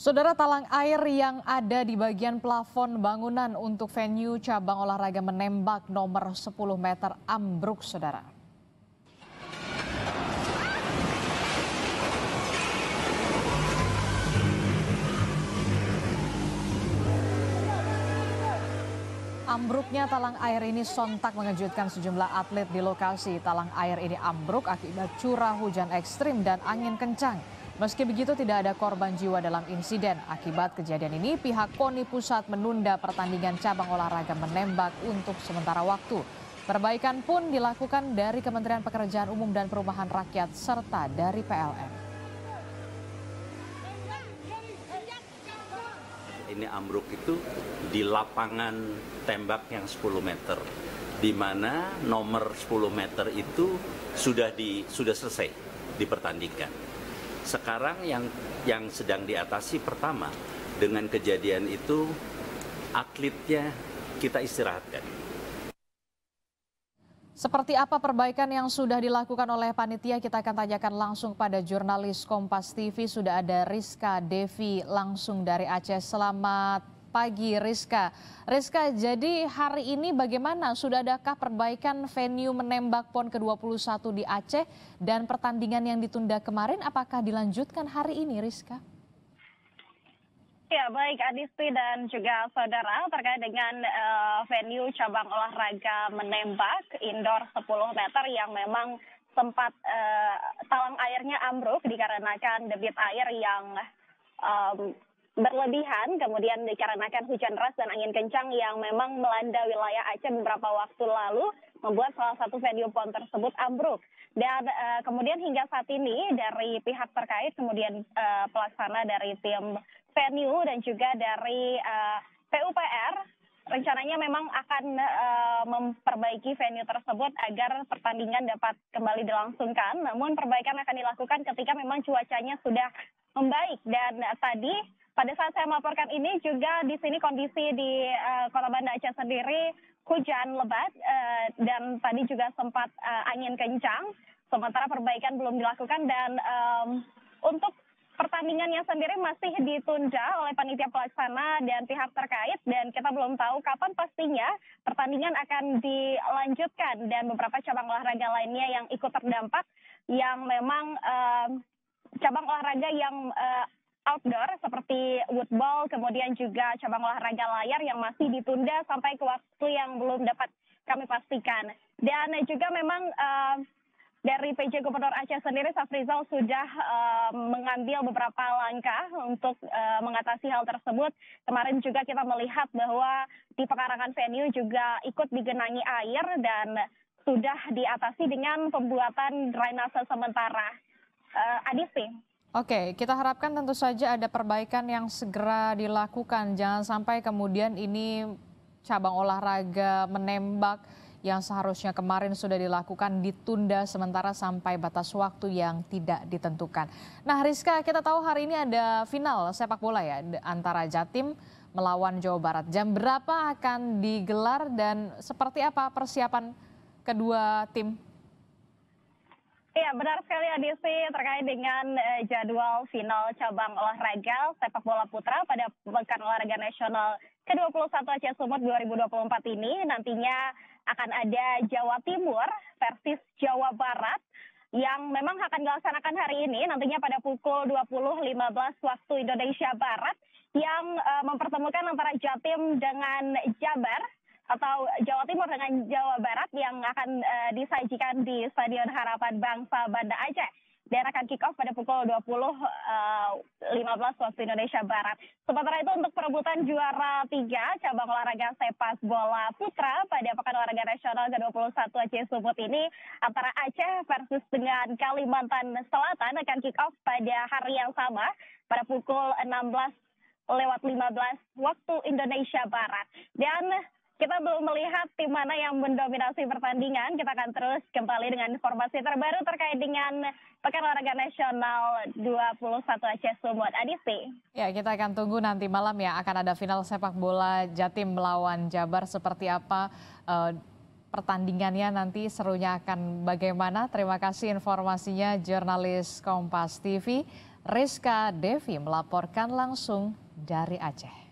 Saudara, talang air yang ada di bagian plafon bangunan untuk venue cabang olahraga menembak nomor 10 meter ambruk, saudara. Ambruknya talang air ini sontak mengejutkan sejumlah atlet di lokasi. Talang air ini ambruk akibat curah hujan ekstrim dan angin kencang. Meski begitu tidak ada korban jiwa dalam insiden. Akibat kejadian ini pihak KONI Pusat menunda pertandingan cabang olahraga menembak untuk sementara waktu. Perbaikan pun dilakukan dari Kementerian Pekerjaan Umum dan Perumahan Rakyat serta dari PLN. Ini ambruk itu di lapangan tembak yang 10 meter, di mana nomor 10 meter itu sudah selesai dipertandingkan. Sekarang yang sedang diatasi pertama, dengan kejadian itu atletnya kita istirahatkan. Seperti apa perbaikan yang sudah dilakukan oleh panitia, kita akan tanyakan langsung pada jurnalis Kompas TV. Sudah ada Rizka Devi langsung dari Aceh. Selamat pagi Rizka. Rizka, jadi hari ini bagaimana? Sudah adakah perbaikan venue menembak PON ke-21 di Aceh dan pertandingan yang ditunda kemarin apakah dilanjutkan hari ini, Rizka? Ya, baik Adisti dan juga saudara, terkait dengan venue cabang olahraga menembak indoor 10 meter yang memang sempat talang airnya ambruk dikarenakan debit air yang berlebihan, kemudian dikarenakan hujan deras dan angin kencang yang memang melanda wilayah Aceh beberapa waktu lalu, membuat salah satu venue PON tersebut ambruk. Dan kemudian hingga saat ini dari pihak terkait, kemudian pelaksana dari tim venue dan juga dari PUPR, rencananya memang akan memperbaiki venue tersebut agar pertandingan dapat kembali dilangsungkan. Namun perbaikan akan dilakukan ketika memang cuacanya sudah membaik. Dan tadi pada saat saya melaporkan ini juga di sini kondisi di Kota Banda Aceh sendiri hujan lebat dan tadi juga sempat angin kencang. Sementara perbaikan belum dilakukan dan untuk pertandingannya sendiri masih ditunda oleh panitia pelaksana dan pihak terkait dan kita belum tahu kapan pastinya pertandingan akan dilanjutkan dan beberapa cabang olahraga lainnya yang ikut terdampak yang memang cabang olahraga yang outdoor seperti woodball, kemudian juga cabang olahraga layar yang masih ditunda sampai ke waktu yang belum dapat kami pastikan. Dan juga memang dari PJ Gubernur Aceh sendiri, Safrizal sudah mengambil beberapa langkah untuk mengatasi hal tersebut. Kemarin juga kita melihat bahwa di pekarangan venue juga ikut digenangi air dan sudah diatasi dengan pembuatan drainase sementara. Adisti. Oke, kita harapkan tentu saja ada perbaikan yang segera dilakukan. Jangan sampai kemudian ini cabang olahraga menembak yang seharusnya kemarin sudah dilakukan ditunda sementara sampai batas waktu yang tidak ditentukan. Nah Rizka, kita tahu hari ini ada final sepak bola ya antara Jatim melawan Jawa Barat. Jam berapa akan digelar dan seperti apa persiapan kedua tim? Iya, benar sekali Adisti terkait dengan jadwal final cabang olahraga sepak bola putra pada Pekan Olahraga Nasional ke-21 Aceh Sumut 2024 ini. Nantinya akan ada Jawa Timur versus Jawa Barat yang memang akan dilaksanakan hari ini nantinya pada pukul 20.15 waktu Indonesia Barat yang mempertemukan antara Jatim dengan Jabar atau Jawa Timur dengan Jawa Barat yang akan disajikan di Stadion Harapan Bangsa Banda Aceh dan akan kick off pada pukul 20.15 waktu Indonesia Barat. Sementara itu untuk perebutan juara 3 cabang olahraga sepak bola putra pada Pekan Olahraga Nasional ke-21 Aceh Sumut ini antara Aceh versus dengan Kalimantan Selatan akan kick off pada hari yang sama pada pukul 16.15 waktu Indonesia Barat. Dan kita belum melihat tim mana yang mendominasi pertandingan. Kita akan terus kembali dengan informasi terbaru terkait dengan Pekan Olahraga Nasional 21 Aceh Sumut. Adisti. Ya, kita akan tunggu nanti malam ya akan ada final sepak bola Jatim melawan Jabar seperti apa pertandingannya nanti serunya akan bagaimana. Terima kasih informasinya jurnalis Kompas TV Rizka Devi melaporkan langsung dari Aceh.